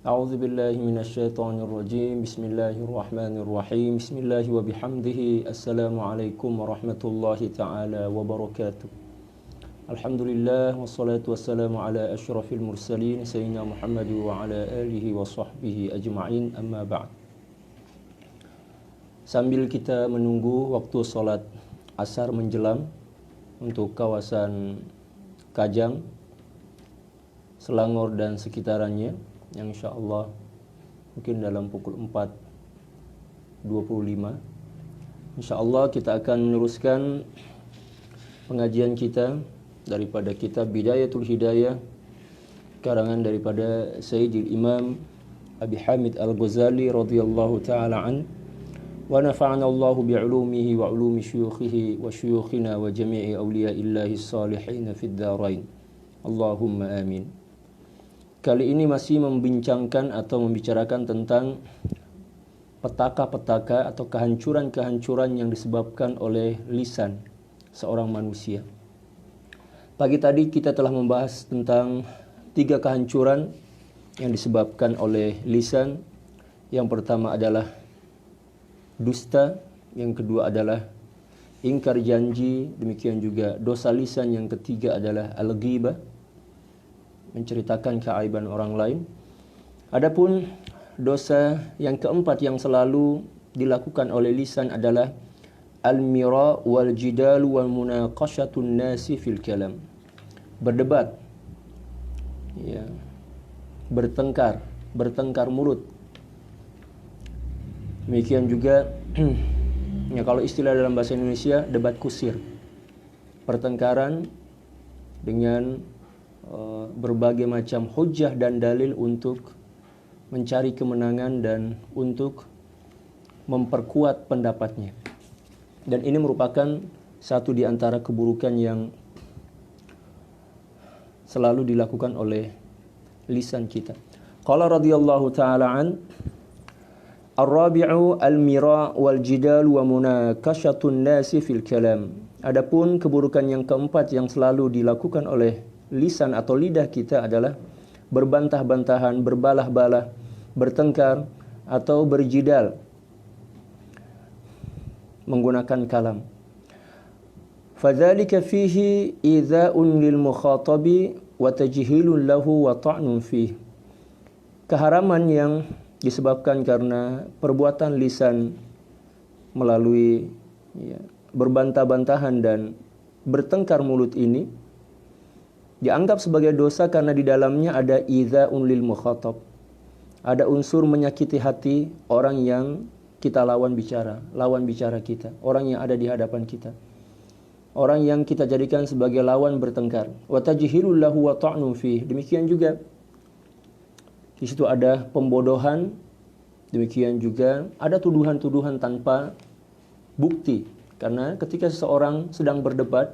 A'udzu billahi minasyaitonir rajim. Bismillahirrahmanirrahim. Bismillahi wa bihamdihi. Assalamualaikum warahmatullahi taala wabarakatuh. Alhamdulillah wassalatu wassalamu ala asyrafil mursalin sayyidina Muhammad wa ala alihi wa sahbihi ajma'in. Amma ba'd. Sambil kita menunggu waktu salat asar menjelang untuk kawasan Kajang, Selangor dan sekitarannya, yang insya Allah mungkin dalam pukul 4.25 insya Allah kita akan meneruskan pengajian kita daripada kitab Bidayatul Hidayah karangan daripada Sayyidil Imam Abi Hamid Al-Ghazali radhiyallahu ta'ala an wa nafa'ana Allahu bi'ulumihi wa ulumi syuyukhihi wa syuyukhina wa jami'i awliya'illahi salihin fid dharain. Allahumma amin. Kali ini masih membincangkan atau membicarakan tentang petaka-petaka atau kehancuran-kehancuran yang disebabkan oleh lisan seorang manusia. Pagi tadi kita telah membahas tentang 3 kehancuran yang disebabkan oleh lisan. Yang pertama adalah dusta, yang kedua adalah ingkar janji, demikian juga dosa lisan yang ketiga adalah al-ghibah, menceritakan keaiban orang lain. Adapun dosa yang keempat yang selalu dilakukan oleh lisan adalah al-mira wal jidal wal munaqashatun nasi fil kalam. Berdebat, ya, bertengkar mulut. Demikian juga ya, kalau istilah dalam bahasa Indonesia debat kusir. Pertengkaran dengan berbagai macam hujjah dan dalil untuk mencari kemenangan dan untuk memperkuat pendapatnya. Dan ini merupakan satu di antara keburukan yang selalu dilakukan oleh lisan kita. Qala radhiyallahu ta'ala an Ar-rabi'u al-mira' wal jidal wa munakashatun nasi fil kalam. Adapun keburukan yang keempat yang selalu dilakukan oleh lisan atau lidah kita adalah berbantah-bantahan, berbalah-balah, bertengkar atau berjidal menggunakan kalam. Fadzalika fihi idza'un lil mukhatabi wa tajhilun lahu wa ta'nun fihi. Keharaman yang disebabkan karena perbuatan lisan melalui berbantah-bantahan dan bertengkar mulut ini dianggap sebagai dosa karena di dalamnya ada idza'un lil mukhatab. Ada unsur menyakiti hati orang yang kita lawan bicara kita, orang yang ada di hadapan kita. Orang yang kita jadikan sebagai lawan bertengkar. Wa tajhilul lahu wa ta'nun fihi. Demikian juga di situ ada pembodohan, demikian juga ada tuduhan-tuduhan tanpa bukti. Karena ketika seseorang sedang berdebat,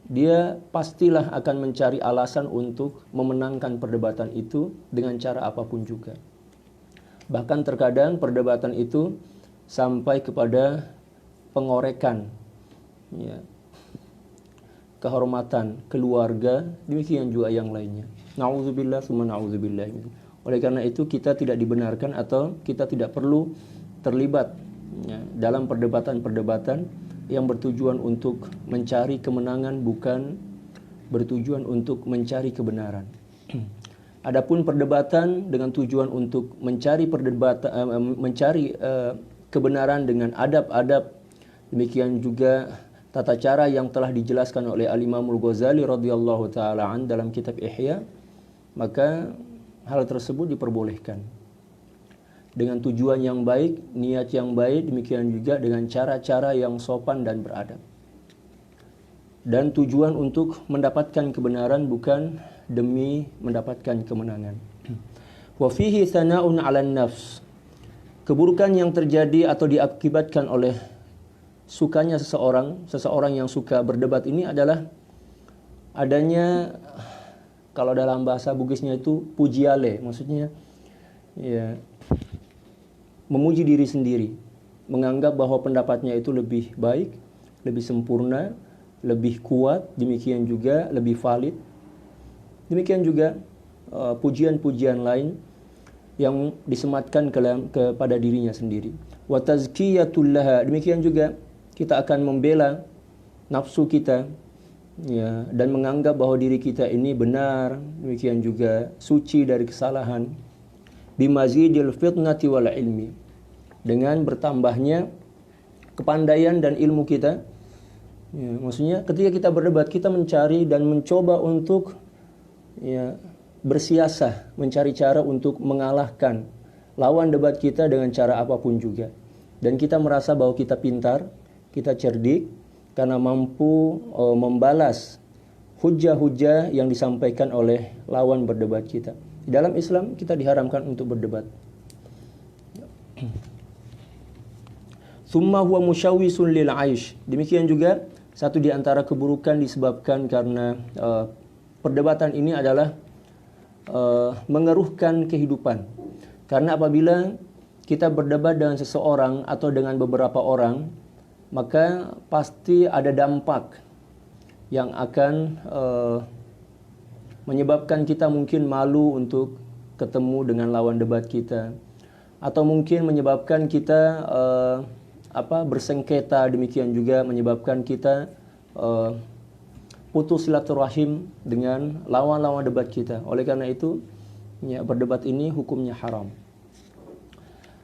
dia pastilah akan mencari alasan untuk memenangkan perdebatan itu dengan cara apapun juga. Bahkan terkadang perdebatan itu sampai kepada pengorekan kehormatan keluarga, demikian juga yang lainnya. Na'udzubillah tsumma na'udzubillah. Oleh karena itu kita tidak dibenarkan atau kita tidak perlu terlibat dalam perdebatan-perdebatan yang bertujuan untuk mencari kemenangan, bukan bertujuan untuk mencari kebenaran. Adapun perdebatan dengan tujuan untuk mencari kebenaran dengan adab-adab, demikian juga tata cara yang telah dijelaskan oleh Al-Imamul Ghazali radhiyallahu ta'ala an dalam kitab Ihya, maka hal tersebut diperbolehkan dengan tujuan yang baik, niat yang baik, demikian juga dengan cara-cara yang sopan dan beradab. Dan tujuan untuk mendapatkan kebenaran, bukan demi mendapatkan kemenangan. Wa fihi thana'un 'alan nafs. Keburukan yang terjadi atau diakibatkan oleh sukanya seseorang yang suka berdebat ini adalah adanya, kalau dalam bahasa Bugisnya itu pujiale, maksudnya ya, memuji diri sendiri, menganggap bahwa pendapatnya itu lebih baik, lebih sempurna, lebih kuat, demikian juga lebih valid. Demikian juga pujian-pujian lain yang disematkan kepada dirinya sendiri. Wa tazkiyatul laha, demikian juga kita akan membela nafsu kita, ya, dan menganggap bahwa diri kita ini benar, demikian juga suci dari kesalahan. Bimazidil fitnati wal ilmi, dengan bertambahnya kepandaian dan ilmu kita. Ya, maksudnya ketika kita berdebat, kita mencari dan mencoba untuk, ya, bersiasah, mencari cara untuk mengalahkan lawan debat kita dengan cara apapun juga. Dan kita merasa bahwa kita pintar, kita cerdik, karena mampu membalas hujah-hujah yang disampaikan oleh lawan berdebat kita. Dalam Islam kita diharamkan untuk berdebat. Tsumma huwa musyawwisun lil 'aish. Demikian juga satu di antara keburukan disebabkan karena perdebatan ini adalah mengeruhkan kehidupan. Karena apabila kita berdebat dengan seseorang atau dengan beberapa orang, maka pasti ada dampak yang akan menyebabkan kita mungkin malu untuk ketemu dengan lawan debat kita, atau mungkin menyebabkan kita bersengketa, demikian juga menyebabkan kita putus silaturahim dengan lawan-lawan debat kita. Oleh karena itu, ya, berdebat ini hukumnya haram.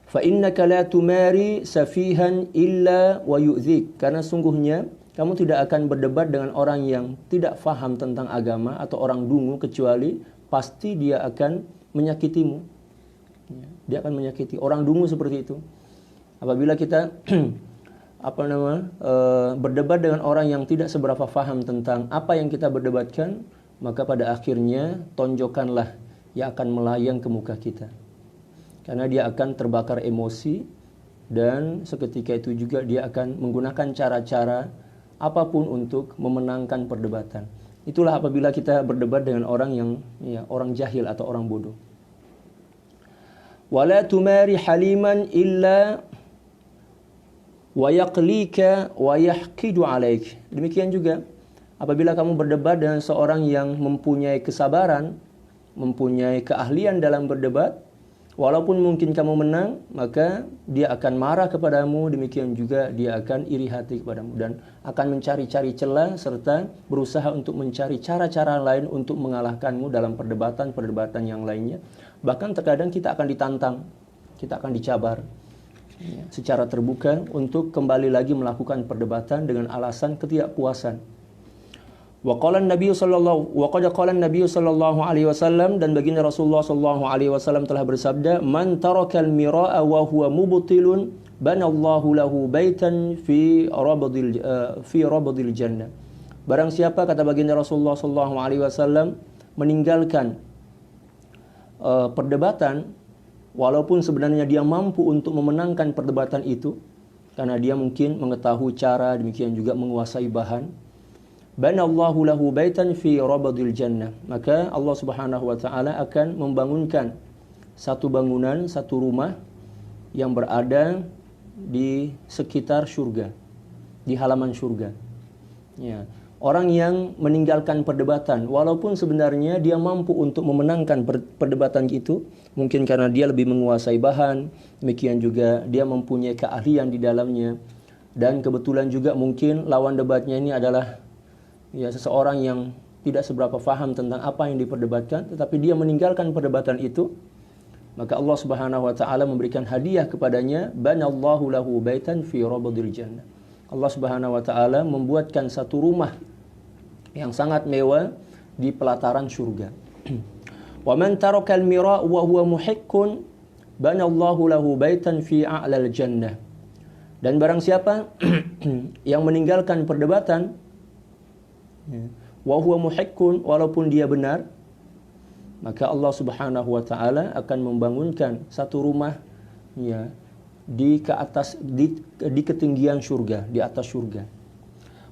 Fa innaka la tumari safihan illa wa yu'dzik, karena sungguhnya kamu tidak akan berdebat dengan orang yang tidak faham tentang agama atau orang dungu, kecuali pasti dia akan menyakitimu. Dia akan menyakiti. Orang dungu seperti itu. Apabila kita berdebat dengan orang yang tidak seberapa faham tentang apa yang kita berdebatkan, maka pada akhirnya tonjokanlah yang akan melayang ke muka kita. Karena dia akan terbakar emosi, dan seketika itu juga dia akan menggunakan cara-cara apapun untuk memenangkan perdebatan. Itulah apabila kita berdebat dengan orang yang, ya, orang jahil atau orang bodoh. Wala tumari haliman illa wa yaqlika wa yahqidu alaik. Demikian juga apabila kamu berdebat dengan seorang yang mempunyai kesabaran, mempunyai keahlian dalam berdebat, walaupun mungkin kamu menang, maka dia akan marah kepadamu, demikian juga dia akan iri hati kepadamu dan akan mencari-cari celah serta berusaha untuk mencari cara-cara lain untuk mengalahkanmu dalam perdebatan yang lainnya. Bahkan terkadang kita akan ditantang, kita akan dicabar, ya, secara terbuka untuk kembali lagi melakukan perdebatan dengan alasan ketidakpuasan. Wa qala an-nabiy sallallahu alaihi wasallam, dan baginda Rasulullah sallallahu alaihi wasallam telah bersabda, man tarakal mira'a wa huwa mubtilun banallahu lahu baitan fi rabdil jannah. Barang siapa, kata baginda Rasulullah sallallahu alaihi wasallam, meninggalkan perdebatan walaupun sebenarnya dia mampu untuk memenangkan perdebatan itu karena dia mungkin mengetahui cara, demikian juga menguasai bahan, banallahu lahu baitan fi rabdil jannah, maka Allah Subhanahu wa taala akan membangunkan satu bangunan, satu rumah yang berada di sekitar surga, di halaman surga. Ya. Orang yang meninggalkan perdebatan walaupun sebenarnya dia mampu untuk memenangkan perdebatan itu, mungkin karena dia lebih menguasai bahan, demikian juga dia mempunyai keahlian di dalamnya, dan kebetulan juga mungkin lawan debatnya ini adalah, ya, seseorang yang tidak seberapa paham tentang apa yang diperdebatkan, tetapi dia meninggalkan perdebatan itu, maka Allah Subhanahu wa taala memberikan hadiah kepadanya, banallahu lahu baitan fi rabdil jannah. Allah Subhanahu wa taala membuatkan satu rumah yang sangat mewah di pelataran surga. Wa man taraka al-mira' wa huwa muhiqqun banallahu lahu baitan fi a'lal jannah. Dan barang siapa yang meninggalkan perdebatan, wa huwa muhiqqun, walaupun dia benar, maka Allah Subhanahu wa taala akan membangunkan satu rumah, ya, di ketinggian surga, di atas surga.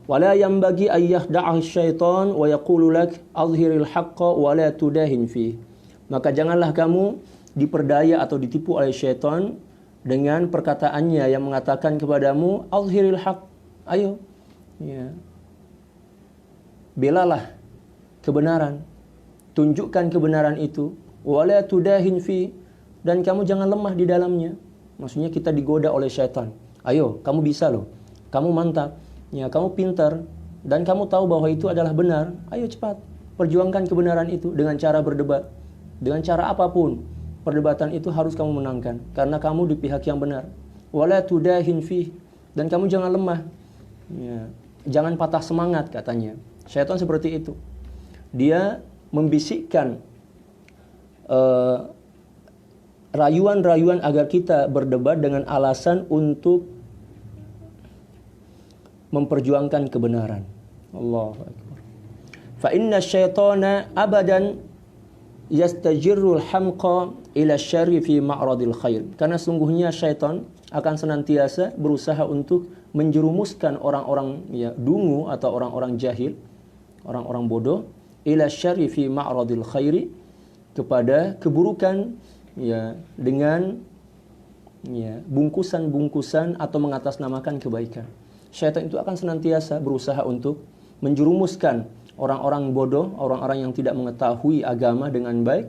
Wala yanbaghi an yahda'ahu syaitan wa yaqulu lak azhiril haqqa wa la tudahin fi. Maka janganlah kamu diperdaya atau ditipu oleh syaitan dengan perkataannya yang mengatakan kepadamu azhiril haqq, ayo, ya, belalah kebenaran, tunjukkan kebenaran itu, wa la tudahin fi, dan kamu jangan lemah di dalamnya. Maksudnya kita digoda oleh syaitan. Ayo, kamu bisa loh. Kamu mantap. Ya, kamu pintar dan kamu tahu bahwa itu adalah benar. Ayo cepat perjuangkan kebenaran itu dengan cara berdebat. Dengan cara apapun, perdebatan itu harus kamu menangkan karena kamu di pihak yang benar. Wala tudahin fih, dan kamu jangan lemah. Ya, jangan patah semangat katanya. Syaitan seperti itu. Dia membisikkan rayuan-rayuan agar kita berdebat dengan alasan untuk memperjuangkan kebenaran. Allahu Akbar. Fa inna syaitana abadan yastajirrul hamqa ila syarri fi ma'radil khair. Karena sungguhnya syaitan akan senantiasa berusaha untuk menjerumuskan orang-orang dungu atau orang-orang jahil, orang-orang bodoh, ila syarri fi ma'radil khairi, kepada keburukan dengan bungkusan-bungkusan atau mengatasnamakan kebaikan. Syaitan itu akan senantiasa berusaha untuk menjerumuskan orang-orang bodoh, orang-orang yang tidak mengetahui agama dengan baik,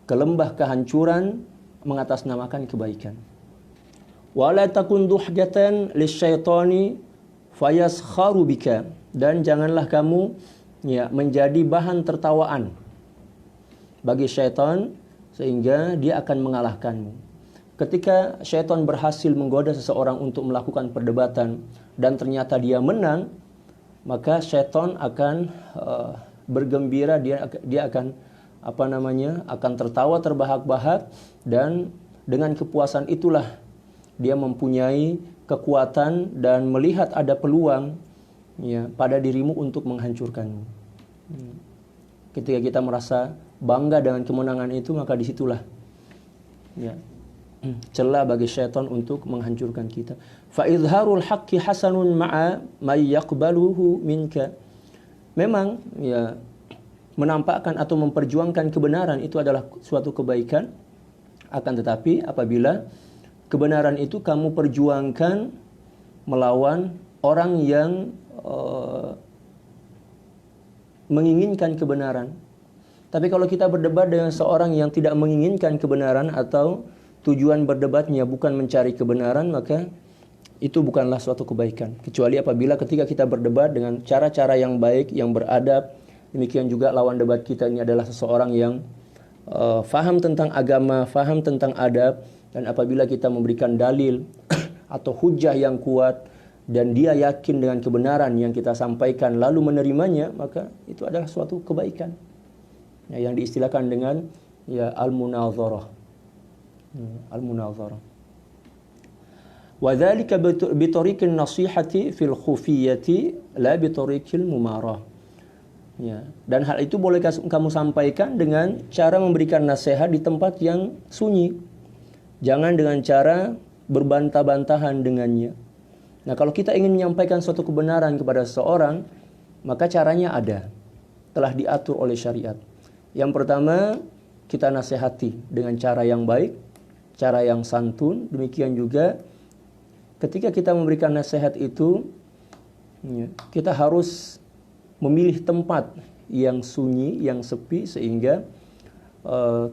ke lembah kehancuran mengatasnamakan kebaikan. Wala takun duhjatan lisyaitani fayaskharu bika, dan janganlah kamu menjadi bahan tertawaan bagi syaitan sehingga dia akan mengalahkanmu. Ketika syaitan berhasil menggoda seseorang untuk melakukan perdebatan dan ternyata dia menang, maka syaitan akan bergembira, dia akan akan tertawa terbahak-bahak, dan dengan kepuasan itulah dia mempunyai kekuatan dan melihat ada peluang pada dirimu untuk menghancurkanmu. Ketika kita merasa bangga dengan kemenangan itu, maka disitulah celah bagi syaitan untuk menghancurkan kita. Fa izharul haqqi hasanun ma'a may yaqbaluhu minka. Memang menampakkan atau memperjuangkan kebenaran itu adalah suatu kebaikan. Akan tetapi apabila kebenaran itu kamu perjuangkan melawan orang yang menginginkan kebenaran. Tapi kalau kita berdebat dengan seorang yang tidak menginginkan kebenaran atau tujuan berdebatnya bukan mencari kebenaran, maka itu bukanlah suatu kebaikan. Kecuali apabila ketika kita berdebat dengan cara-cara yang baik, yang beradab, demikian juga lawan debat kita ini adalah seseorang yang faham tentang agama, faham tentang adab, dan apabila kita memberikan dalil atau hujah yang kuat dan dia yakin dengan kebenaran yang kita sampaikan lalu menerimanya, maka itu adalah suatu kebaikan. Yang diistilahkan dengan al-munazarah. Al-munazarah. Wa dzalika bi tariqin nasihati fil khufiyati la bi tariqil mumarah. Dan hal itu boleh kamu sampaikan dengan cara memberikan nasihat di tempat yang sunyi. Jangan dengan cara berbantah-bantahan dengannya. Nah, kalau kita ingin menyampaikan suatu kebenaran kepada seseorang, maka caranya ada. Telah diatur oleh syariat. Yang pertama, kita nasihati dengan cara yang baik, cara yang santun. Demikian juga ketika kita memberikan nasihat itu, kita harus memilih tempat yang sunyi, yang sepi, sehingga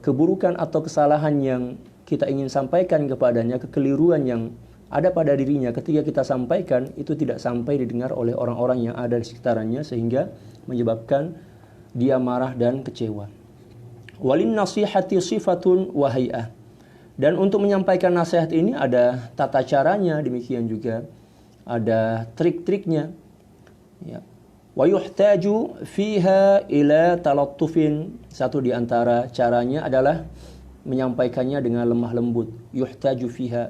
keburukan atau kesalahan yang kita ingin sampaikan kepadanya, kekeliruan yang ada pada dirinya ketika kita sampaikan, itu tidak sampai didengar oleh orang-orang yang ada di sekitarnya, sehingga menyebabkan dia marah dan kecewa. Walin nasihati sifatun wa hay'ah. Dan untuk menyampaikan nasihat ini ada tata caranya, demikian juga ada trik-triknya. Wa yuhtaju fiha ila talattufin. Satu di antara caranya adalah menyampaikannya dengan lemah lembut. Yuhtaju fiha.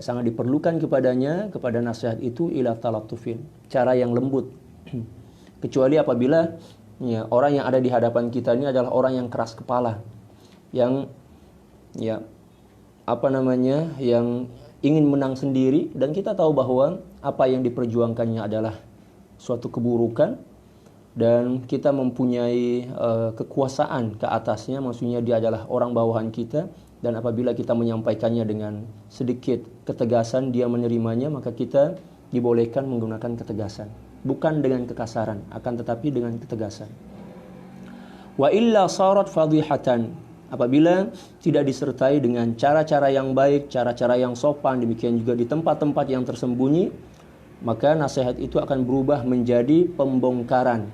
Sangat diperlukan kepada nasihat itu ila talattufin. Cara yang lembut. Kecuali apabila orang yang ada di hadapan kita ini adalah orang yang keras kepala, yang yang ingin menang sendiri, dan kita tahu bahwa apa yang diperjuangkannya adalah suatu keburukan, dan kita mempunyai kekuasaan ke atasnya, maksudnya dia adalah orang bawahan kita, dan apabila kita menyampaikannya dengan sedikit ketegasan, dia menerimanya, maka kita dibolehkan menggunakan ketegasan. Bukan dengan kekasaran, akan tetapi dengan ketegasan. Wa illa sarat fadhihatan. Apabila tidak disertai dengan cara-cara yang baik, cara-cara yang sopan, demikian juga di tempat-tempat yang tersembunyi, maka nasihat itu akan berubah menjadi pembongkaran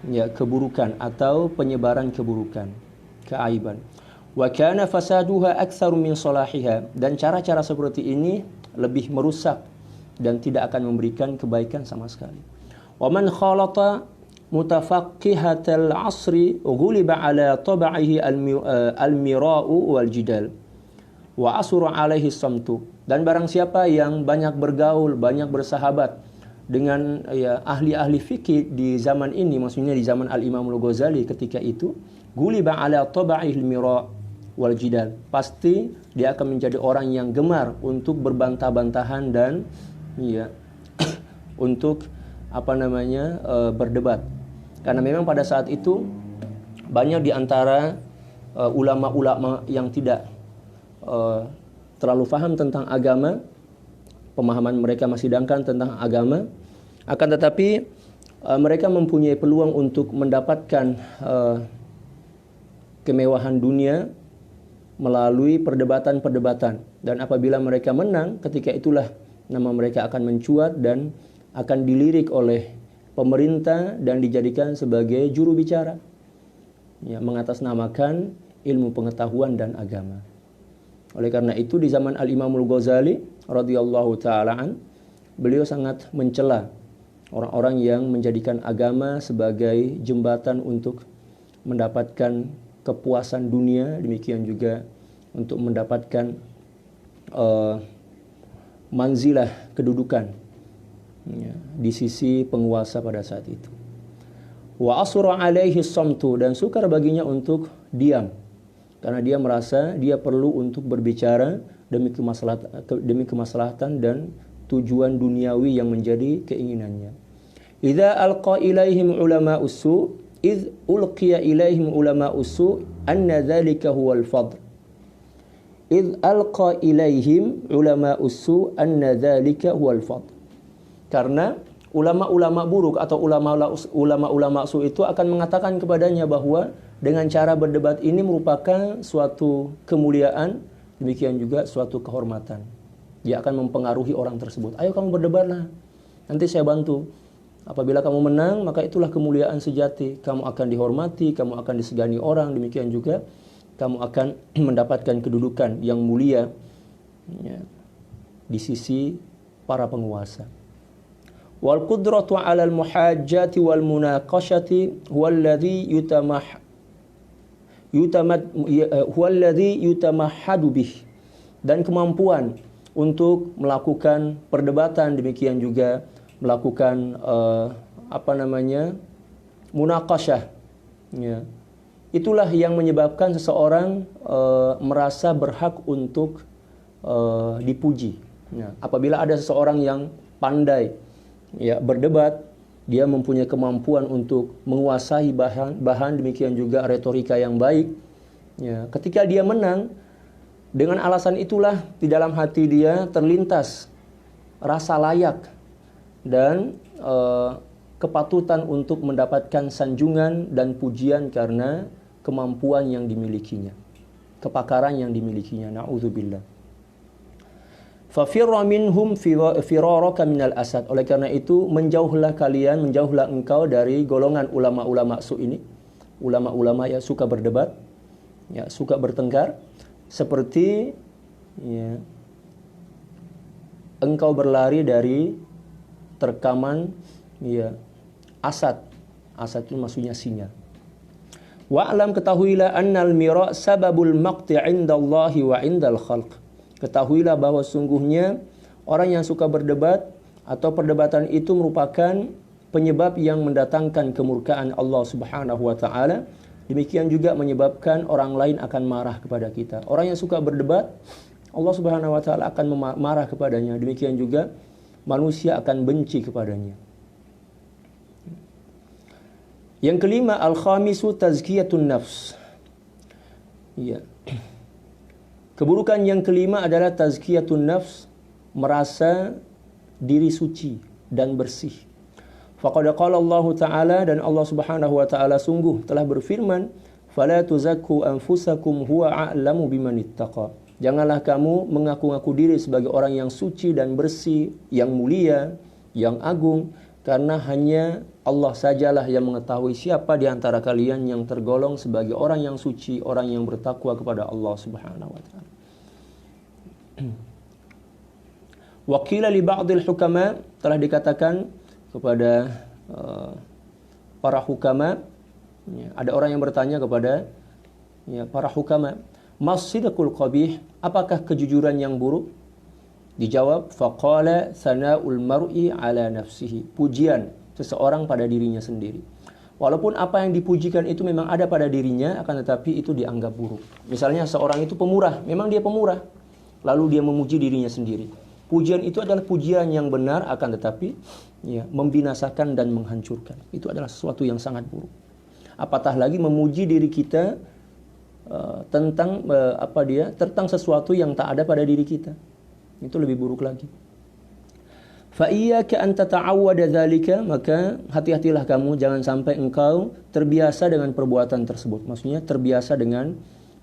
ya keburukan atau penyebaran keburukan, keaiban. Wa kana fasaduha aktsaru min salahiha, dan cara-cara seperti ini lebih merusak dan tidak akan memberikan kebaikan sama sekali. Wa man khalata mutafaqqihatal asri ghuliba ala tab'ihi al-mira'u wal jidal wa asura alaihi samtu. Dan barang siapa yang banyak bergaul, banyak bersahabat dengan ya ahli-ahli fikih di zaman ini, maksudnya di zaman Al-Imam Al-Ghazali ketika itu, ghuliba ala tab'ihi al-mira' wal jidal, pasti dia akan menjadi orang yang gemar untuk berbantah-bantahan dan ya untuk berdebat. Karena memang pada saat itu banyak di antara ulama-ulama yang tidak terlalu paham tentang agama, pemahaman mereka masih dangkal tentang agama, akan tetapi mereka mempunyai peluang untuk mendapatkan kemewahan dunia melalui perdebatan-perdebatan. Dan apabila mereka menang, ketika itulah nama mereka akan mencuat dan akan dilirik oleh pemerintah dan dijadikan sebagai juru bicara, ya, mengatasnamakan ilmu pengetahuan dan agama. Oleh karena itu di zaman Al-Imam Al-Ghazali radhiyallahu ta'ala an, beliau sangat mencela orang-orang yang menjadikan agama sebagai jembatan untuk mendapatkan kepuasan dunia, demikian juga untuk mendapatkan manzilah, kedudukan ya, di sisi penguasa pada saat itu. Wa asra alaihi samtu, dan sukar baginya untuk diam, karena dia merasa dia perlu untuk berbicara demi kemaslahatan dan tujuan duniawi yang menjadi keinginannya. Idza alqa ilaihim ulama usu idz ulqiya ilaihim ulama usu anna dzalika huwal fadl. Idz alqa ilaihim ulama usu anna dzalika huwal fadl. Karena ulama-ulama buruk atau ulama-ulama su itu akan mengatakan kepadanya bahwa dengan cara berdebat ini merupakan suatu kemuliaan, demikian juga suatu kehormatan. Dia akan mempengaruhi orang tersebut. Ayo kamu berdebatlah, nanti saya bantu. Apabila kamu menang, maka itulah kemuliaan sejati. Kamu akan dihormati, kamu akan disegani orang, demikian juga kamu akan mendapatkan kedudukan yang mulia ya, di sisi para penguasa. Wal qudratu 'ala al-muhajjati wal munaqashati huwallazi yutamahhadu bih. Dan kemampuan untuk melakukan perdebatan, demikian juga melakukan munaqashah ya. Itulah yang menyebabkan seseorang merasa berhak untuk dipuji ya. Apabila ada seseorang yang pandai ya berdebat, dia mempunyai kemampuan untuk menguasai bahan demikian juga retorika yang baik ya. Ketika dia menang, dengan alasan itulah di dalam hati dia terlintas rasa layak dan kepatutan untuk mendapatkan sanjungan dan pujian karena kemampuan yang dimilikinya, kepakaran yang dimilikinya. Na'udzubillah. Fafirra minhum firaraka minal asad. Oleh karena itu menjauhlah engkau dari golongan ulama-ulama su ini, ulama-ulama yang suka berdebat ya, suka bertengkar, seperti ya, engkau berlari dari terkaman ya asad. Asad itu maksudnya singa. Wa'lam, ketahuilah annal mira' sababul maqti' 'indallahi wa 'indal khalq. Ketahuilah bahwa sungguhnya orang yang suka berdebat atau perdebatan itu merupakan penyebab yang mendatangkan kemurkaan Allah Subhanahu wa taala. Demikian juga menyebabkan orang lain akan marah kepada kita. Orang yang suka berdebat, Allah Subhanahu wa taala akan marah kepadanya. Demikian juga manusia akan benci kepadanya. Yang kelima, al-khamisu tazkiyatun nafs. Ya. Keburukan yang kelima adalah tazkiyatun nafs, merasa diri suci dan bersih. Faqad qala Allah Ta'ala, dan Allah Subhanahu wa taala sungguh telah berfirman, Fala tuzakku anfusakum huwa a'lamu biman ittaqa. Janganlah kamu mengaku-ngaku diri sebagai orang yang suci dan bersih, yang mulia, yang agung, karena hanya Allah sajalah yang mengetahui siapa di antara kalian yang tergolong sebagai orang yang suci, orang yang bertakwa kepada Allah Subhanahu wa taala. Wa qila li ba'dil hukama, telah dikatakan kepada para hukama, ada orang yang bertanya kepada para hukama, "Mas-sidqul qabih?" Apakah kejujuran yang buruk? Dijawab, faqala sana'ul mar'i ala nafsihi. Pujian seseorang pada dirinya sendiri. Walaupun apa yang dipujikan itu memang ada pada dirinya, akan tetapi itu dianggap buruk. Misalnya seorang itu pemurah, memang dia pemurah, lalu dia memuji dirinya sendiri. Pujian itu adalah pujian yang benar, akan tetapi membinasakan dan menghancurkan. Itu adalah sesuatu yang sangat buruk. Apatah lagi memuji diri kita tentang sesuatu yang tak ada pada diri kita. Itu lebih buruk lagi. Fa iyyaka an tata'awwada dzalika, maka hati-hatilah kamu jangan sampai engkau terbiasa dengan perbuatan tersebut. Maksudnya terbiasa dengan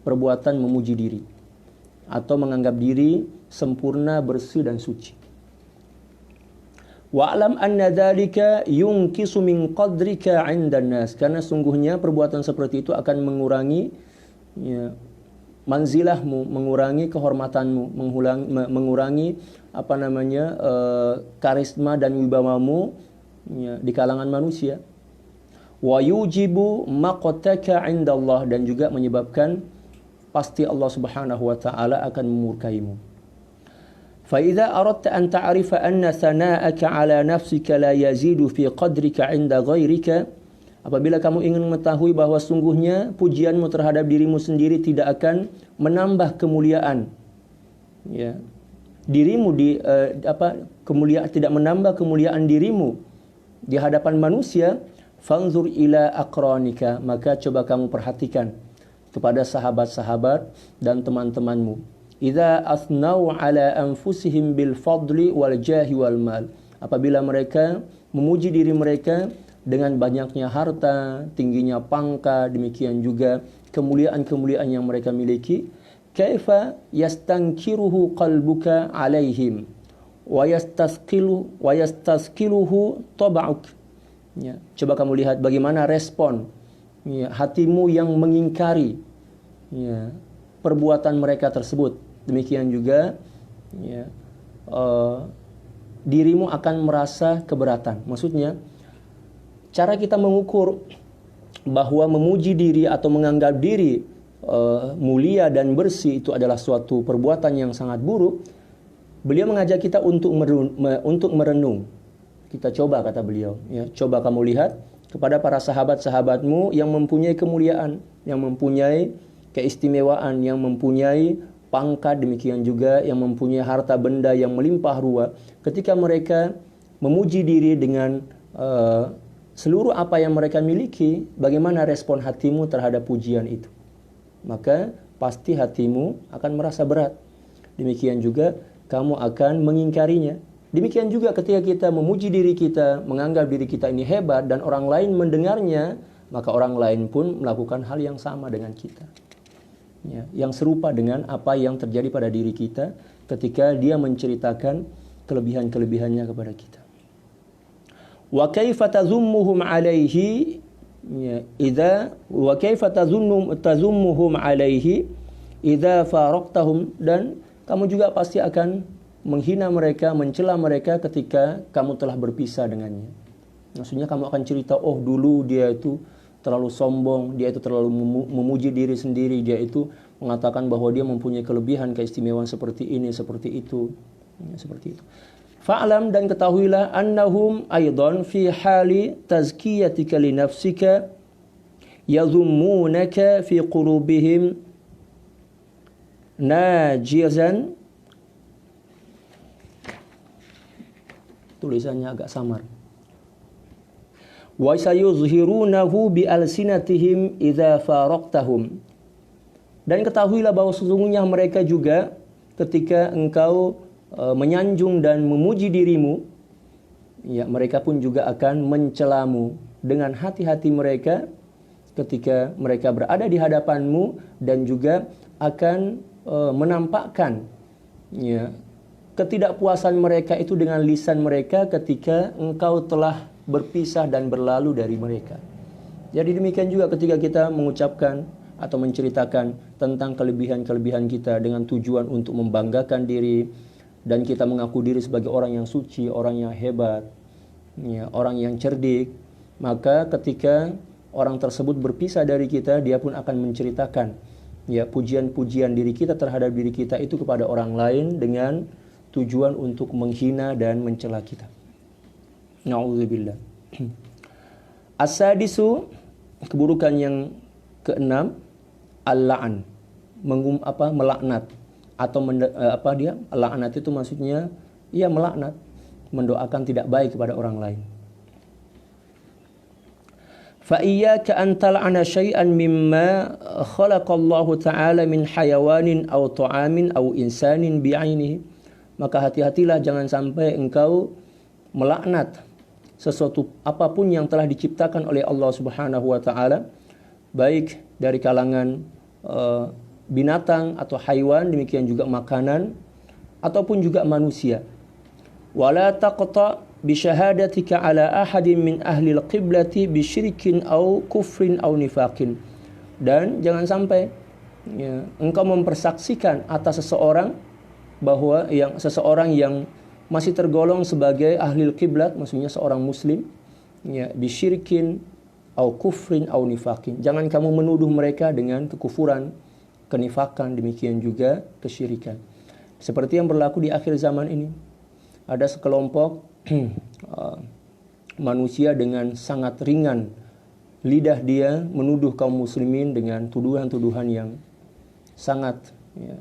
perbuatan memuji diri atau menganggap diri sempurna, bersih dan suci. Wa'lam anna dzalika yunqisu min qadrika 'indan nas, karena sungguhnya perbuatan seperti itu akan mengurangi manzilahmu, mengurangi kehormatanmu, mengurangi karisma dan wibawamu di kalangan manusia. Wa yujibu maqtaka 'indallah, dan juga menyebabkan pasti Allah Subhanahu wa taala akan memurkaimu. فإذا أردت أن تعرف أن ثناءك على نفسك لا يزيد في قدرك عند غيرك, apabila kamu ingin mengetahui bahwa sungguhnya pujianmu terhadap dirimu sendiri tidak akan menambah kemuliaan, dirimu tidak menambah kemuliaan dirimu di hadapan manusia, fanzur ila aqranika, maka coba kamu perhatikan kepada sahabat-sahabat dan teman-temanmu. Idza asnau ala anfusihim bil fadli wal jahi wal mal, apabila mereka memuji diri mereka dengan banyaknya harta, tingginya pangkat, demikian juga kemuliaan-kemuliaan yang mereka miliki, kaifa yastankiruhu qalbuka alaihim wa yastaskiluhu tab'uk. Coba kamu lihat bagaimana respon hatimu yang mengingkari perbuatan mereka tersebut. Demikian juga dirimu akan merasa keberatan. Maksudnya cara kita mengukur bahwa memuji diri atau menganggap diri mulia dan bersih itu adalah suatu perbuatan yang sangat buruk. Beliau mengajak kita untuk merenung. Kita coba, kata beliau, coba kamu lihat kepada para sahabat-sahabatmu yang mempunyai kemuliaan, yang mempunyai keistimewaan, yang mempunyai pangkat, demikian juga yang mempunyai harta benda yang melimpah ruah. Ketika mereka memuji diri dengan seluruh apa yang mereka miliki, bagaimana respon hatimu terhadap pujian itu? Maka pasti hatimu akan merasa berat. Demikian juga kamu akan mengingkarinya. Demikian juga ketika kita memuji diri kita, menganggap diri kita ini hebat dan orang lain mendengarnya, maka orang lain pun melakukan hal yang sama dengan kita. Yang serupa dengan apa yang terjadi pada diri kita ketika dia menceritakan kelebihan-kelebihannya kepada kita. Wa kaifa tazummuhum alaihi idza faraqtahum, dan kamu juga pasti akan menghina mereka, mencela mereka ketika kamu telah berpisah dengannya. Maksudnya kamu akan cerita, oh dulu dia itu terlalu sombong, dia itu terlalu memuji diri sendiri, dia itu mengatakan bahwa dia mempunyai kelebihan, keistimewaan seperti ini, seperti itu, seperti itu. Fa'lam, dan ketahuilah, annahum aidan fi hali tazkiyatika li nafsika yadhummunaka fi qulubihim najizan. Tulisannya agak samar. Wa sayuzhirunahu bi alsinatihim idza faraqtahum, dan ketahuilah bahwa sesungguhnya mereka juga ketika engkau menyanjung dan memuji dirimu, mereka pun juga akan mencelamu dengan hati-hati mereka ketika mereka berada di hadapanmu dan juga akan menampakkan ya ketidakpuasan mereka itu dengan lisan mereka ketika engkau telah berpisah dan berlalu dari mereka. Jadi demikian juga ketika kita mengucapkan atau menceritakan tentang kelebihan-kelebihan kita dengan tujuan untuk membanggakan diri dan kita mengaku diri sebagai orang yang suci, orang yang hebat, ya, orang yang cerdik, maka ketika orang tersebut berpisah dari kita, dia pun akan menceritakan ya pujian-pujian diri kita terhadap diri kita itu kepada orang lain dengan tujuan untuk menghina dan mencela kita. Na'udzubillah. As-sadisu, keburukan yang keenam, al-la'an, melaknat atau laknat itu maksudnya ia melaknat, mendoakan tidak baik kepada orang lain. Fa iyyaka an tal'ana syai'an mimma khalaqallahu ta'ala min hayawanin aw ta'amin aw insanin bi'ainihi. Maka hati-hatilah jangan sampai engkau melaknat sesuatu apapun yang telah diciptakan oleh Allah Subhanahu wa taala, baik dari kalangan binatang atau haiwan, demikian juga makanan ataupun juga manusia. Wala taqta bi syahadatika ala ahadin min ahli al-qiblati bi syirkin aw kufrin aw nifaqin. Dan jangan sampai ya, engkau mempersaksikan atas seseorang bahwa seseorang yang masih tergolong sebagai ahli kiblat, maksudnya seorang muslim, ya, bisyirkin au kufrin au nifakin. Jangan kamu menuduh mereka dengan kekufuran, kenifakan, demikian juga kesyirikan. Seperti yang berlaku di akhir zaman ini. Ada sekelompok manusia dengan sangat ringan lidah dia menuduh kaum muslimin dengan tuduhan-tuduhan yang sangat ya,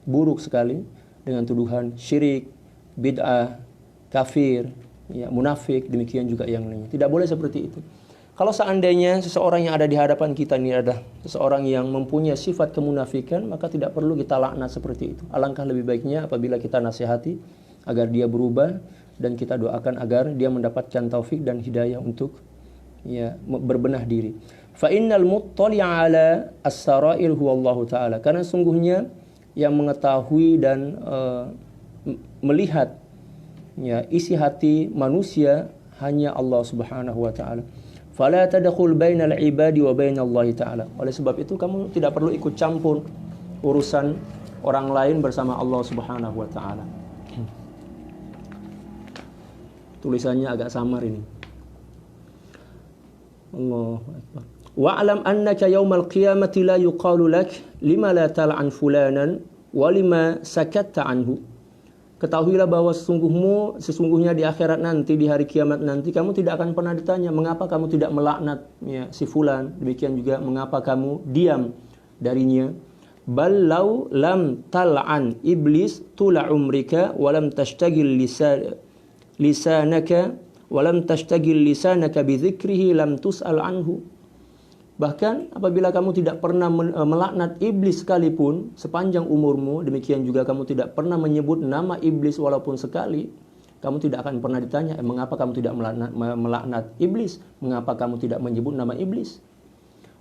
buruk sekali, dengan tuduhan syirik, bid'ah, kafir, ya, munafik, demikian juga yang lainnya. Tidak boleh seperti itu. Kalau seandainya seseorang yang ada di hadapan kita ini adalah seseorang yang mempunyai sifat kemunafikan, maka tidak perlu kita laknat seperti itu. Alangkah lebih baiknya apabila kita nasihati agar dia berubah dan kita doakan agar dia mendapatkan taufik dan hidayah untuk ya berbenah diri. Fa innal muttali'a 'ala as-sarair huwa Allah taala. Karena sungguhnya yang mengetahui dan melihat ya isi hati manusia hanya Allah Subhanahu wa taala. Fala tadkhul bainal ibadi wa bainallahi taala. Oleh sebab itu kamu tidak perlu ikut campur urusan orang lain bersama Allah Subhanahu wa taala. Tulisannya agak samar ini. Allahu akbar. Wa'lam annaka yaumal qiyamati la yuqalu lak lima la tal'an fulanan wa lima sakatta anhu. Ketahuilah bahwa sesungguhnya di akhirat nanti, di hari kiamat nanti, kamu tidak akan pernah ditanya mengapa kamu tidak melaknat ya, si fulan, demikian juga mengapa kamu diam darinya. Bal law lam tal'an iblis tula umrika wa lam tashtagil lisanaka wa lam tashtagil lisanaka bi dzikrihi lam tus'al anhu. Bahkan apabila kamu tidak pernah melaknat iblis sekalipun sepanjang umurmu, demikian juga kamu tidak pernah menyebut nama iblis walaupun sekali, kamu tidak akan pernah ditanya, mengapa kamu tidak melaknat iblis? Mengapa kamu tidak menyebut nama iblis?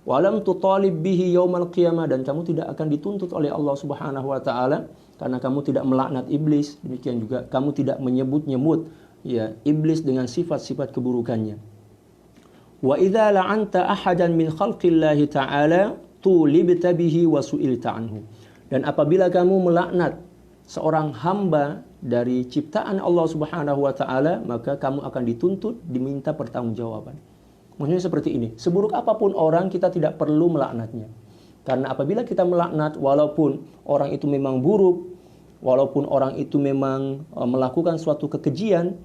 Walam tutalib bihi yaumal qiyamah, dan kamu tidak akan dituntut oleh Allah Subhanahu wa taala karena kamu tidak melaknat iblis, demikian juga kamu tidak menyebut-nyebut ya iblis dengan sifat-sifat keburukannya. Wa idza la'anta ahadan min khalqillahi ta'ala tulibta bihi wa su'ilta anhu. Dan apabila kamu melaknat seorang hamba dari ciptaan Allah Subhanahu wa taala, maka kamu akan dituntut, diminta pertanggungjawaban. Maksudnya seperti ini, seburuk apapun orang kita tidak perlu melaknatnya. Karena apabila kita melaknat walaupun orang itu memang buruk, walaupun orang itu memang melakukan suatu kekejian,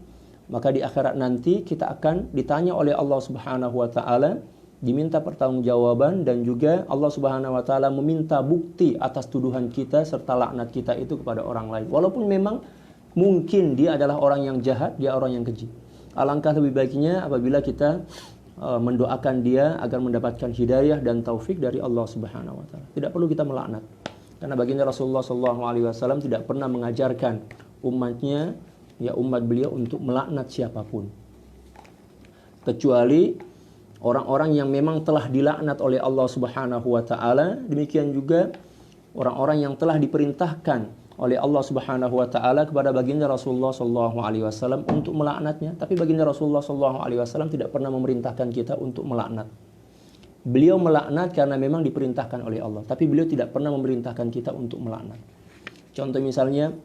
maka di akhirat nanti kita akan ditanya oleh Allah Subhanahu wa taala, diminta pertanggungjawaban, dan juga Allah Subhanahu wa taala meminta bukti atas tuduhan kita serta laknat kita itu kepada orang lain. Walaupun memang mungkin dia adalah orang yang jahat, dia orang yang keji. Alangkah lebih baiknya apabila kita mendoakan dia agar mendapatkan hidayah dan taufik dari Allah Subhanahu wa taala. Tidak perlu kita melaknat. Karena baginda Rasulullah SAW tidak pernah mengajarkan umatnya, ya umat beliau, untuk melaknat siapapun. Kecuali orang-orang yang memang telah dilaknat oleh Allah Subhanahu wa taala, demikian juga orang-orang yang telah diperintahkan oleh Allah Subhanahu wa taala kepada baginda Rasulullah sallallahu alaihi wasallam untuk melaknatnya, tapi baginda Rasulullah sallallahu alaihi wasallam tidak pernah memerintahkan kita untuk melaknat. Beliau melaknat karena memang diperintahkan oleh Allah, tapi beliau tidak pernah memerintahkan kita untuk melaknat. Contoh misalnya,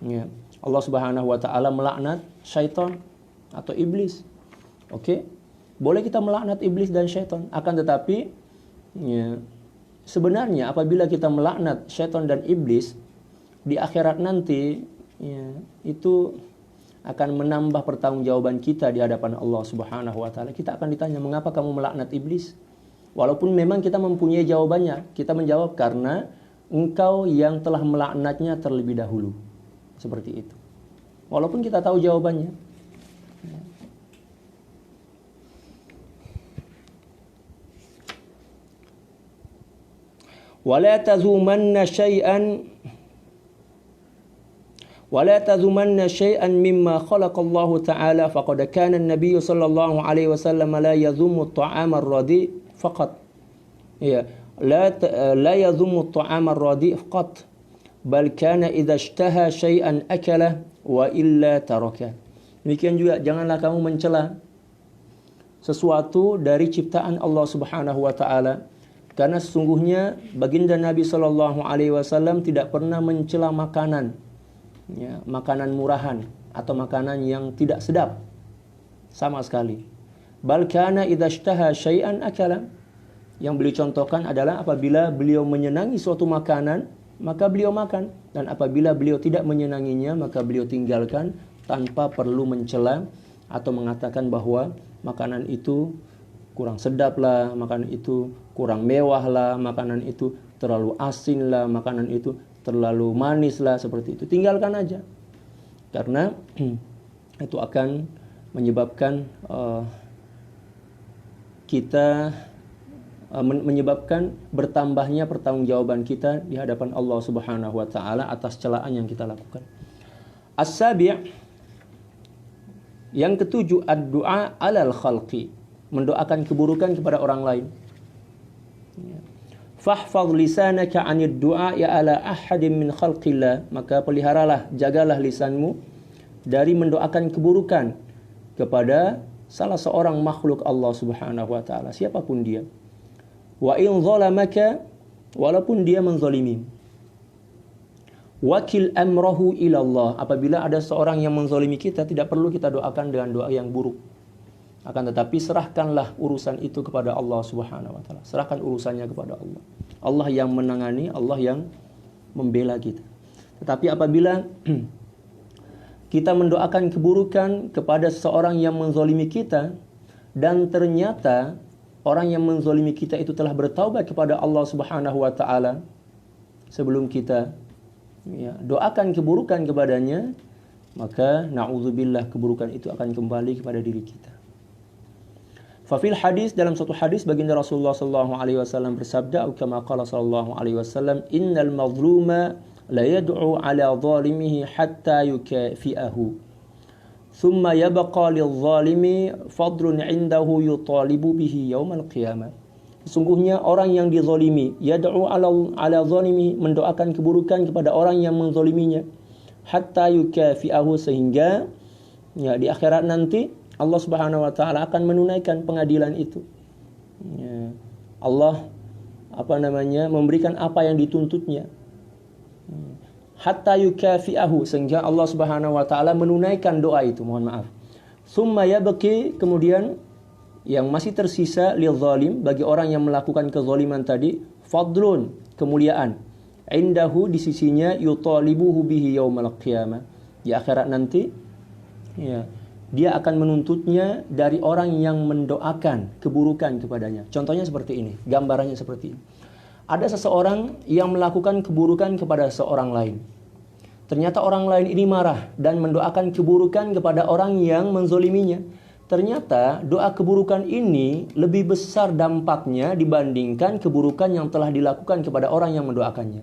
ya, Allah Subhanahu wa taala melaknat syaitan atau iblis. Oke? Boleh kita melaknat iblis dan syaitan, akan tetapi ya, sebenarnya apabila kita melaknat syaitan dan iblis di akhirat nanti, ya, itu akan menambah pertanggungjawaban kita di hadapan Allah Subhanahu wa taala. Kita akan ditanya, "Mengapa kamu melaknat iblis?" Walaupun memang kita mempunyai jawabannya, kita menjawab karena engkau yang telah melaknatnya terlebih dahulu. Seperti itu. Walaupun kita tahu jawabannya. ولا تذومن شيئا مما خلق الله تعالى فقد كان النبي صلى الله عليه وسلم لا يذم الطعام الرديء فقط لا يذم الطعام الرديء فقط بل كان إذا اشتهى شيئا أكله وإلا تركه. Demikian juga janganlah kamu mencela sesuatu dari ciptaan Allah Subhanahu wa taala, karena sesungguhnya baginda Nabi Shallallahu Alaihi Wasallam tidak pernah mencela makanan, ya, makanan murahan atau makanan yang tidak sedap sama sekali. Bal kana idza ishtaha syai'an akala. Yang beliau contohkan adalah apabila beliau menyenangi suatu makanan, maka beliau makan, dan apabila beliau tidak menyenanginya, maka beliau tinggalkan tanpa perlu mencela atau mengatakan bahwa makanan itu kurang sedap lah, makanan itu kurang mewah lah, makanan itu terlalu asin lah, makanan itu terlalu manis lah, seperti itu. Tinggalkan aja. Karena itu akan menyebabkan menyebabkan bertambahnya pertanggungjawaban kita di hadapan Allah Subhanahu wa taala atas celaan yang kita lakukan. As-sabi', yang ketujuh, ad-du'a 'alal khalqi, mendoakan keburukan kepada orang lain. Fahfadh lisanaka 'anid du'a ya ala ahadin min khalqillah, maka peliharalah, jagalah lisanmu dari mendoakan keburukan kepada salah seorang makhluk Allah Subhanahu wa taala, siapapun dia. Wa in zalamaka, walaupun dia menzalimi. Wakil amrahu ila Allah, apabila ada seorang yang menzalimi kita, tidak perlu kita doakan dengan doa yang buruk. Akan tetapi serahkanlah urusan itu kepada Allah Subhanahu wa taala. Serahkan urusannya kepada Allah. Allah yang menangani, Allah yang membela kita. Tetapi apabila kita mendoakan keburukan kepada seseorang yang menzalimi kita, dan ternyata orang yang menzalimi kita itu telah bertaubat kepada Allah Subhanahu wa taala sebelum kita, ya, doakan keburukan kepadanya, maka na'udzubillah, keburukan itu akan kembali kepada diri kita. Fafil hadis, dalam suatu hadis baginda Rasulullah sallallahu alaihi wasallam bersabda, kama qala sallallahu alaihi wasallam, innal mazluma la yad'u ala zalimihi hatta yukafi'ahu thumma yabqa lidh-dhalimi fadlun 'indahu yutalibu bihi yaumal qiyamah. Sesungguhnya orang yang dizalimi, yad'u ala zalimihi, mendoakan keburukan kepada orang yang menzaliminya, hatta yukafi'ahu, sehingga, ya, di akhirat nanti Allah Subhanahu wa taala akan menunaikan pengadilan itu. Ya, Allah memberikan apa yang dituntutnya. Hatta yukafi'ahu, sehingga Allah Subhanahu wa taala menunaikan doa itu, mohon maaf. Tsumma yabqi, kemudian yang masih tersisa lil zalim, bagi orang yang melakukan kezaliman tadi, fadlun, kemuliaan, indahu, di sisinya, yutalibuhu bihi yaumal qiyamah, di akhirat nanti, ya, dia akan menuntutnya dari orang yang mendoakan keburukan kepadanya. Contohnya seperti ini, gambarannya seperti ini. Ada seseorang yang melakukan keburukan kepada seorang lain. Ternyata orang lain ini marah dan mendoakan keburukan kepada orang yang menzoliminya. Ternyata doa keburukan ini lebih besar dampaknya dibandingkan keburukan yang telah dilakukan kepada orang yang mendoakannya.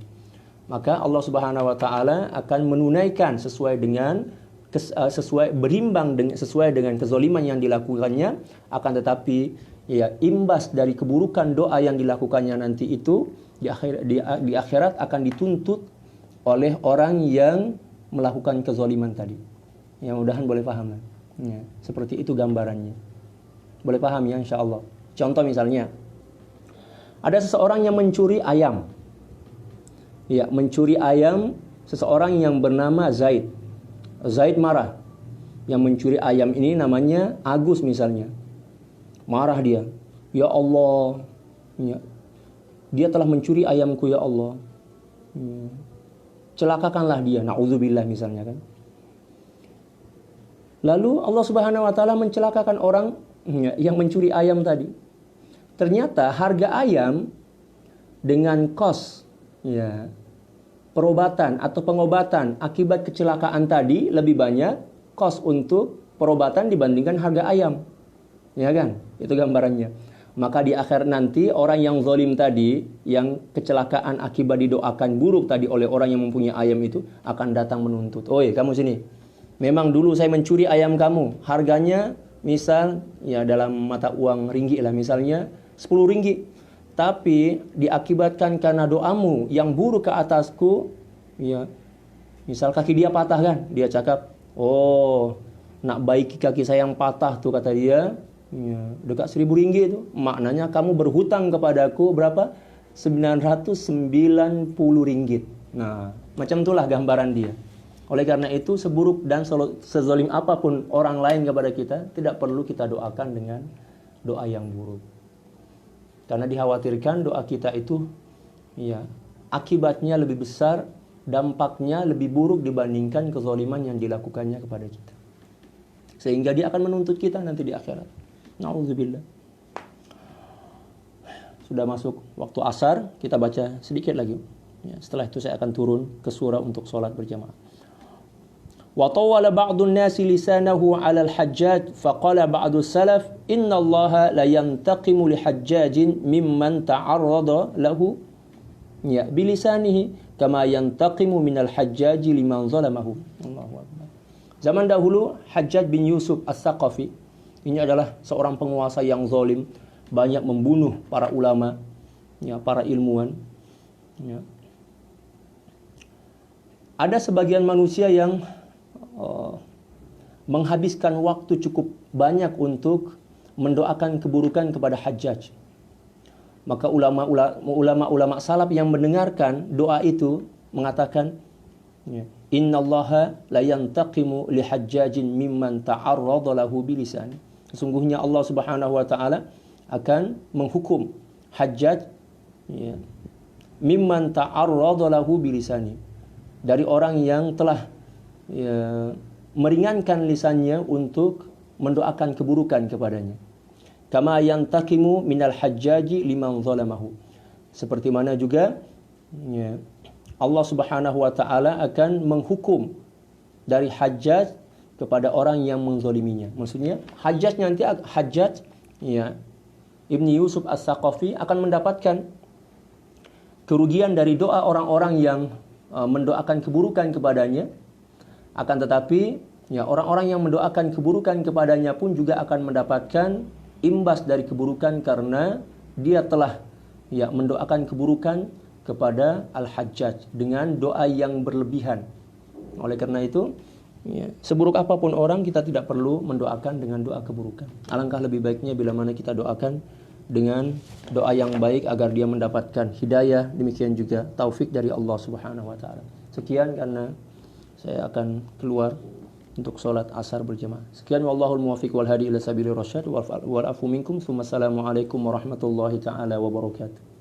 Maka Allah Subhanahu wa taala akan menunaikan sesuai dengan sesuai dengan kezaliman yang dilakukannya, akan tetapi ya imbas dari keburukan doa yang dilakukannya nanti itu di akhirat akan dituntut oleh orang yang melakukan kezaliman tadi. Ya, mudah-mudahan boleh paham. Ya, seperti itu gambarannya. Boleh paham ya insyaallah. Contoh misalnya, ada seseorang yang mencuri ayam. Ya, mencuri ayam seseorang yang bernama Zaid. Zaid marah. Yang mencuri ayam ini namanya Agus misalnya. Marah dia. Ya Allah, ya, dia telah mencuri ayamku ya Allah. Ya, celakakanlah dia, na'udzubillah misalnya kan. Lalu Allah Subhanahu wa taala mencelakakan orang yang mencuri ayam tadi. Ternyata harga ayam dengan kos ya perobatan atau pengobatan akibat kecelakaan tadi lebih banyak kos untuk perobatan dibandingkan harga ayam. Ya kan? Itu gambarannya. Maka di akhir nanti orang yang zalim tadi, yang kecelakaan akibat didoakan buruk tadi oleh orang yang mempunyai ayam itu akan datang menuntut. Oi, kamu sini. Memang dulu saya mencuri ayam kamu. Harganya misal ya dalam mata uang ringgit lah misalnya 10 ringgit. Tapi diakibatkan karena doamu yang buruk ke atasku, ya. Misal kaki dia patah kan, dia cakap, "Oh, nak baiki kaki saya yang patah tuh," kata dia. Ya, dekat 1000 ringgit itu. Maknanya kamu berhutang kepadaku berapa? 990 ringgit. Nah, macam itulah gambaran dia. Oleh karena itu, seburuk dan sezalim apapun orang lain kepada kita, tidak perlu kita doakan dengan doa yang buruk. Karena dikhawatirkan doa kita itu ya, akibatnya lebih besar, dampaknya lebih buruk dibandingkan kezaliman yang dilakukannya kepada kita. Sehingga dia akan menuntut kita nanti di akhirat. Na'udzubillah. Sudah masuk waktu asar, kita baca sedikit lagi. Ya, setelah itu saya akan turun ke surah untuk sholat berjamaah. Wa tawala ba'dun nasi lisanahu 'ala al-hajjaj faqala ba'du salaf inna Allah la yantaqimu li hajjajin mimman ta'arrada lahu ya bilisanihi kama yantaqimu minal hajjaji liman zalamahu. Allahu akbar. Zaman dahulu Hajjaj bin Yusuf As-Saqafi ini adalah seorang penguasa yang zalim, banyak membunuh para ulama, ya, para ilmuwan. Ya. Ada sebagian manusia yang menghabiskan waktu cukup banyak untuk mendoakan keburukan kepada Hajjaj. Maka ulama-ulama salaf yang mendengarkan doa itu mengatakan, ya, innallaha la yantaqimu li hajjajin mimman ta'arrada lahu bilisani. Sesungguhnya Allah Subhanahu wa taala akan menghukum Hajjaj ya, mimman ta'arrada lahu bilisani, dari orang yang telah ya, meringankan lisannya untuk mendoakan keburukan kepadanya. Kama yantaqimu minal hajjaji liman zalamahu. Seperti mana juga ya, Allah Subhanahu wa taala akan menghukum dari Hajjaj kepada orang yang menzaliminya. Maksudnya Hajjaj nanti ya Ibni Yusuf As-Saqafi akan mendapatkan kerugian dari doa orang-orang yang mendoakan keburukan kepadanya. Akan tetapi ya orang-orang yang mendoakan keburukan kepadanya pun juga akan mendapatkan imbas dari keburukan karena dia telah ya mendoakan keburukan kepada Al-Hajjaj dengan doa yang berlebihan. Oleh karena itu, ya, seburuk apapun orang kita tidak perlu mendoakan dengan doa keburukan. Alangkah lebih baiknya bila mana kita doakan dengan doa yang baik agar dia mendapatkan hidayah, demikian juga taufik dari Allah Subhanahu wa taala. Sekian karena saya akan keluar untuk sholat asar berjamaah. Sekian wallahul muwaffiq wal hadi ila sabilir rasyad wal afu minkum. Assalamualaikum warahmatullahi taala wabarakatuh.